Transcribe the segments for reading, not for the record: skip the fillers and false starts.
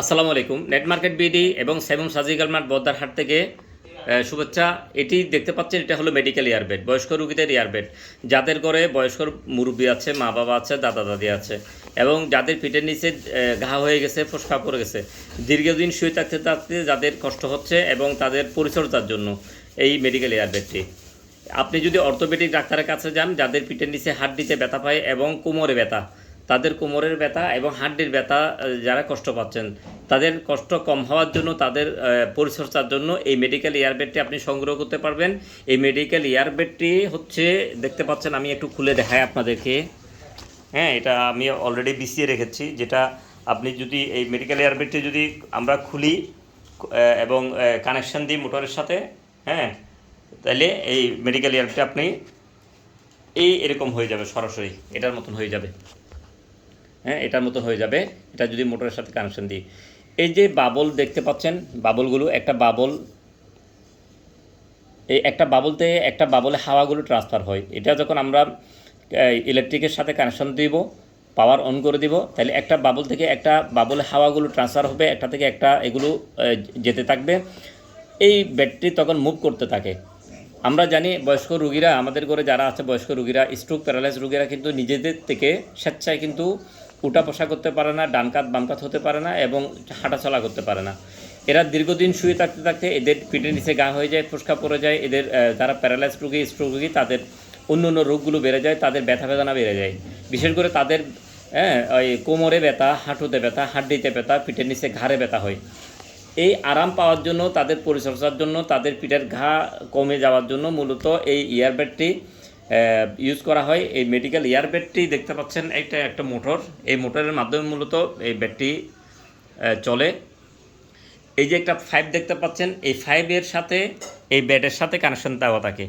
আসসালামু আলাইকুম। Net market BD এবং সেভেন সার্জিক্যাল মার্ট বদ্দারহাট থেকে শুভেচ্ছা। এটি দেখতে পাচ্ছেন, এটা হলো মেডিকেল ইয়ারবেড, বয়স্ক রোগীদের ইয়ারবেড। যাদের ঘরে বয়স্ক মুরব্বী আছে, মা বাবা আছে, দাদা দাদি আছে এবং যাদের পিঠের নিচে ঘা হয়ে গেছে, ফোসকা পড়ে গেছে, দীর্ঘদিন শুয়ে থাকতে থাকতে যাদের কষ্ট হচ্ছে এবং তাদের পরিচর্যার জন্য এই মেডিকেল ইয়ারবেডটি। আপনি যদি অর্থোপেডিক ডাক্তারের কাছে যান, যাদের পিঠের নিচে হাড্ডিতে ব্যথা পায় এবং কোমরে ব্যথা, তাদের কোমরের ব্যথা এবং হাড্ডির ব্যথা যারা কষ্ট পাচ্ছেন, তাদের কষ্ট কম হওয়ার জন্য, তাদের পরিচর্যার জন্য এই মেডিকেল ইয়ারবেডটি আপনি সংগ্রহ করতে পারবেন। এই মেডিকেল ইয়ারবেডটি হচ্ছে, দেখতে পাচ্ছেন, আমি একটু খুলে দেখাই আপনাদেরকে। হ্যাঁ, এটা আমি অলরেডি বিছিয়ে রেখেছি। যেটা আপনি যদি এই মেডিকেল ইয়ারবেডটি যদি আমরা খুলি এবং কানেকশান দিই মোটরের সাথে, হ্যাঁ, তাহলে এই মেডিকেল ইয়ারবেডটি আপনি এরকম হয়ে যাবে, সরাসরি এটার মতন হয়ে যাবে। হ্যাঁ, এটার মতো হয়ে যাবে, এটা যদি মোটরের সাথে কানেকশন দিই। এই যে বাবল দেখতে পাচ্ছেন, বাবলগুলো, একটা বাবল, এই একটা বাবলতে একটা বাবলে হাওয়াগুলো ট্রান্সফার হয়। এটা যখন আমরা ইলেকট্রিকের সাথে কানেকশন দিব, পাওয়ার অন করে দিব, তাহলে একটা বাবল থেকে একটা বাবলে হাওয়াগুলো ট্রান্সফার হবে, একটা থেকে একটা এগুলো যেতে থাকবে। এই ব্যাটারি তখন মুভ করতে থাকে। আমরা জানি বয়স্ক রুগীরা, আমাদের ঘরে যারা আছে বয়স্ক রুগীরা, স্ট্রোক প্যারালাইজ রুগীরা কিন্তু নিজেদের থেকে স্বেচ্ছায় কিন্তু উঠা বসা করতে পারে না, ডান কাত বাম কাত হতে পারে না এবং হাঁটাচলা করতে পারে না। এরা দীর্ঘদিন শুয়ে থাকতে থাকতে এদের পিঠের নিচে ঘা হয়ে যায়, ফোসকা পড়ে যায়। এদের যারা প্যারালাইজ রুগী, স্ট্রোক রুগী, তাদের অন্য অন্য রোগগুলো বেড়ে যায়, তাদের ব্যথা বেদনা বেড়ে যায়। বিশেষ করে তাদের ওই কোমরে ব্যথা, হাঁটুতে ব্যথা, হাড্ডিতে ব্যথা, পিঠের নিচে ঘাড়ে ব্যথা হয়। এই আরাম পাওয়ার জন্য, তাদের পরিচর্যার জন্য, তাদের পিঠের ঘা কমে যাওয়ার জন্য মূলত এই ইয়ারবেডটি ইউজ করা হয়। এই মেডিকেল ইয়ারবেডটি দেখতে পাচ্ছেন, এটা একটা মোটর। এই মোটরের মাধ্যমে মূলত এই ব্যাটটি চলে। এই যে একটা ফাইভ দেখতে পাচ্ছেন, এই ফাইভের সাথে এই ব্যাটের সাথে কানেকশন দেওয়া থাকে।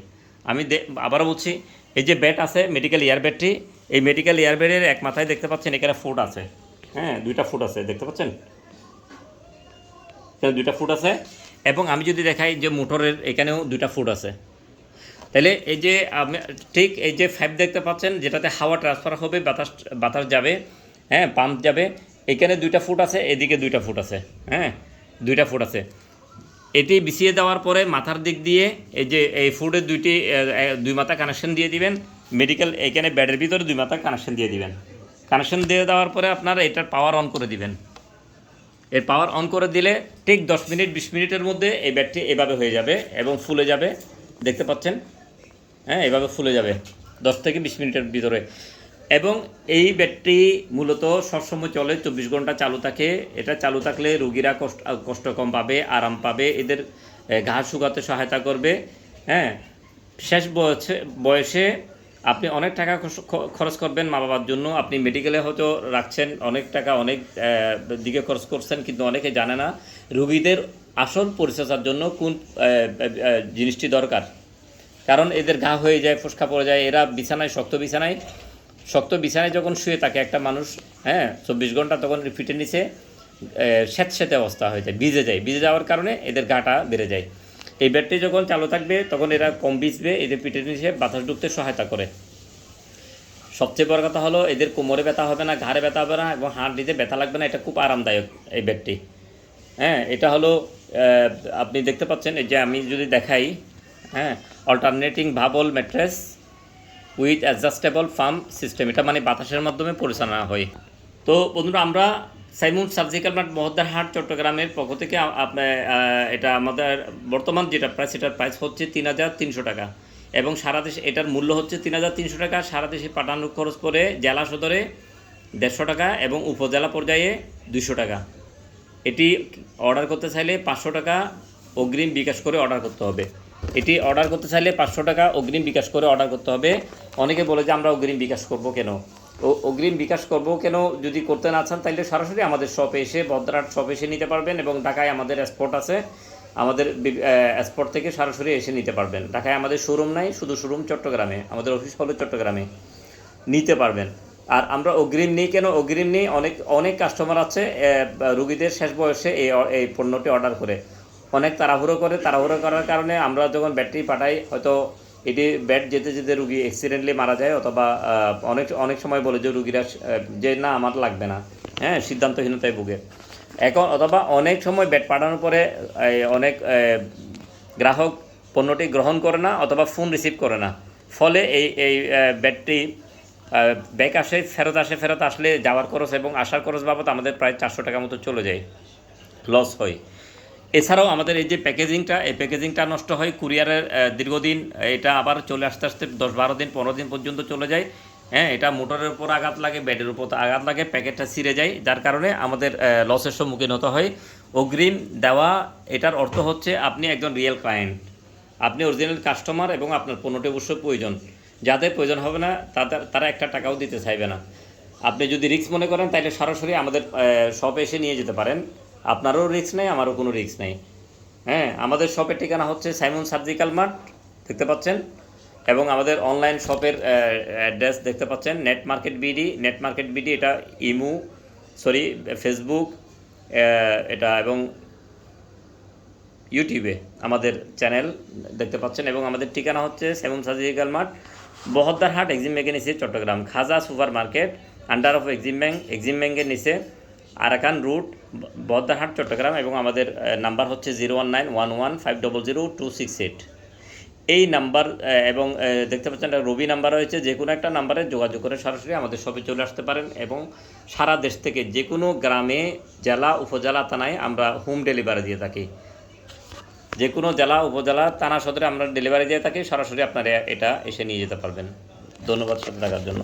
আমি আবারও বলছি, এই যে ব্যাট আছে মেডিকেল ইয়ারবেডটি, এই মেডিকেল ইয়ারবেডের এক মাথায় দেখতে পাচ্ছেন এখানে ফুট আছে। হ্যাঁ, দুইটা ফুট আছে, দেখতে পাচ্ছেন, দুইটা ফুট আছে। এবং আমি যদি দেখাই যে মোটরের এখানেও দুইটা ফুট আছে। তাহলে এই যে ঠিক এই যে ফাইভ দেখতে পাচ্ছেন, যেটাতে হাওয়া ট্রান্সফার হবে, বাতাস যাবে, হ্যাঁ, পাম্প যাবে, এখানে দুইটা ফুট আছে, এদিকে দুইটা ফুট আছে, হ্যাঁ, দুইটা ফুট আছে। এটি বিছিয়ে দেওয়ার পরে মাথার দিক দিয়ে এই যে এই ফুটের দুই মাথা কানেকশন দিয়ে দিবেন। মেডিকেল এখানে ব্যাডের ভিতরে দুই মাথা কানেকশন দিয়ে দিবেন। কানেকশন দিয়ে দেওয়ার পরে আপনারা এটার পাওয়ার অন করে দিবেন। এর পাওয়ার অন করে দিলে ঠিক 10 মিনিট 20 মিনিটের মধ্যে এই ব্যাটটি এভাবে হয়ে যাবে এবং ফুলে যাবে, দেখতে পাচ্ছেন। হ্যাঁ, এভাবে ফুলে যাবে 10 থেকে 20 মিনিটের ভিতরে। এবং এই ব্যাটটি মূলত সবসময় চলে, 24 ঘন্টা চালু থাকে। এটা চালু থাকলে রুগীরা কষ্ট কম পাবে, আরাম পাবে, এদের ঘা শুকাতে সহায়তা করবে। হ্যাঁ, শেষ বয়সে আপনি অনেক টাকা খরচ করবেন মা বাবার জন্য। আপনি মেডিকেলে হয়তো রাখছেন অনেক টাকা, অনেক দিকে খরচ করছেন, কিন্তু অনেকে জানে না রুগীদের আসল পরিচর্যার জন্য কোন জিনিসটি দরকার। কারণ এদের ঘা হয়ে যায়, ফোসকা পড়ে যায়, এরা বিছানায়, শক্ত বিছানায় যখন শুয়ে থাকে একটা মানুষ, হ্যাঁ, 24 ঘন্টা, তখন পিঠের নিচে স্যাঁতস্যাঁতে অবস্থা হয়ে যায়, ভিজে যাওয়ার কারণে এদের ঘাটা বেড়ে যায়। এই ব্যাটটি যখন চালু থাকবে তখন এরা কম ভিজবে, এদের পিঠের নিচে বাতাস ঢুকতে সহায়তা করে। সবচেয়ে বড় কথা হলো এদের কোমরে ব্যথা হবে না, ঘাড়ে ব্যথা হবে না এবং হাড়িতে ব্যথা লাগবে না। এটা খুব আরামদায়ক এই ব্যাটটি। হ্যাঁ, এটা হলো আপনি দেখতে পাচ্ছেন, এই যে আমি যদি দেখাই, হ্যাঁ, অল্টারনেটিং ভাবল mattress with adjustable farm system, এটা মানে বাতাসের মাধ্যমে পরিচালনা হয়। তো বন্ধুরা, আমরা সাইমন সার্জিক্যাল মার্ট বহদ্দারহাট চট্টগ্রামের পক্ষ থেকে এটা আমাদের বর্তমান যেটা প্রাইস, এটার প্রাইস হচ্ছে 3300 টাকা এবং সারা দেশে এটার মূল্য হচ্ছে 3300 টাকা। সারা দেশে পাঠানোর খরচ পড়ে জেলা সদরে 150 টাকা এবং উপজেলা পর্যায়ে 200 টাকা। এটি অর্ডার করতে চাইলে 500 টাকা অগ্রিম বিকাশ করে অর্ডার করতে হবে। এটি অর্ডার করতে চাইলে 500 টাকা অগ্রিম বিকাশ করে অর্ডার করতে হবে। অনেকে বলে যে আমরা অগ্রিম বিকাশ করব কেন, অগ্রিম বিকাশ করব কেন, যদি করতে না চান তাহলে সরাসরি আমাদের শপে এসে, বদ্রাট শপে এসে নিতে পারবেন। এবং ঢাকায় আমাদের স্পট আছে, আমাদের স্পট থেকে সরাসরি এসে নিতে পারবেন। ঢাকায় আমাদের শোরুম নাই, শুধু শোরুম চট্টগ্রামে, আমাদের অফিস হলো চট্টগ্রামে, নিতে পারবেন। আর আমরা অগ্রিম নিই কেন, অগ্রিম নিই, অনেক কাস্টমার আছে রুগীদের শেষ বয়সে এই পণ্যটি অর্ডার করে অনেক তাড়াহুড়ো করার কারণে আমরা যখন ব্যাটারি পাঠাই, হয়তো এটি ব্যাট যেতে যেতে রুগী অ্যাক্সিডেন্টলি মারা যায়, অথবা অনেক সময় বলে যে রুগীরা যে না আমার লাগবে না, হ্যাঁ, সিদ্ধান্তহীনতায় ভুগে। এখন অথবা অনেক সময় ব্যাট পাঠানোর পরে অনেক গ্রাহক পণ্যটি গ্রহণ করে না অথবা ফোন রিসিভ করে না, ফলে এই ব্যাটটি ব্যাক আসে, ফেরত আসলে যাওয়ার খরচ এবং আসার খরচ বাবদ আমাদের প্রায় 400 টাকা মতো চলে যায়, লস হয়। এছাড়াও আমাদের এই যে প্যাকেজিংটা, এই প্যাকেজিংটা নষ্ট হয়, কুরিয়ারের দীর্ঘদিন এটা আবার চলে আসতে 10-12 দিন 15 দিন পর্যন্ত চলে যায়। হ্যাঁ, এটা মোটরের উপর আঘাত লাগে, ব্যাটের উপর আঘাত লাগে, প্যাকেটটা ছিঁড়ে যায়, যার কারণে আমাদের লসের সম্মুখীন হতে হয়। অগ্রিম দেওয়া এটার অর্থ হচ্ছে আপনি একজন রিয়েল ক্লায়েন্ট, আপনি অরিজিনাল কাস্টমার এবং আপনার পণ্যটি অবশ্যই প্রয়োজন। যাদের প্রয়োজন হবে না তারা একটা টাকাও দিতে চাইবে না। আপনি যদি রিস্ক মনে করেন তাহলে সরাসরি আমাদের শপে এসে নিয়ে যেতে পারেন, আপনারও রিস্ক নেই, আমারও কোনো রিস্ক নেই। হ্যাঁ, আমাদের শপের ঠিকানা হচ্ছে সাইমন সার্জিক্যাল মার্ট, দেখতে পাচ্ছেন, এবং আমাদের অনলাইন শপের অ্যাড্রেস দেখতে পাচ্ছেন নেট মার্কেট বিডি, এটা ফেসবুক, এটা এবং ইউটিউবে আমাদের চ্যানেল দেখতে পাচ্ছেন, এবং আমাদের ঠিকানা হচ্ছে Simon surgical mart, Bahaddarhat Exim ব্যাংকের নিচে Chattogram, Khaja super market under of Exim ব্যাংকের নিচে, আরাকান রুট, বহদ্দারহাট চট্টগ্রাম, এবং আমাদের নাম্বার হচ্ছে 01911500268। এই নাম্বার এবং দেখতে পাচ্ছেন একটা রবি নাম্বার রয়েছে, যে কোনো একটা নাম্বারে যোগাযোগ করে সরাসরি আমাদের শপে চলে আসতে পারেন, এবং সারা দেশ থেকে যে কোনো গ্রামে, জেলা, উপজেলা, থানায় আমরা হোম ডেলিভারি দিয়ে থাকি। যে কোনো জেলা, উপজেলা, থানা সদরে আমরা ডেলিভারি দিয়ে থাকি, সরাসরি আপনারা এটা এসে নিয়ে যেতে পারবেন। ধন্যবাদ সাথে থাকার জন্য।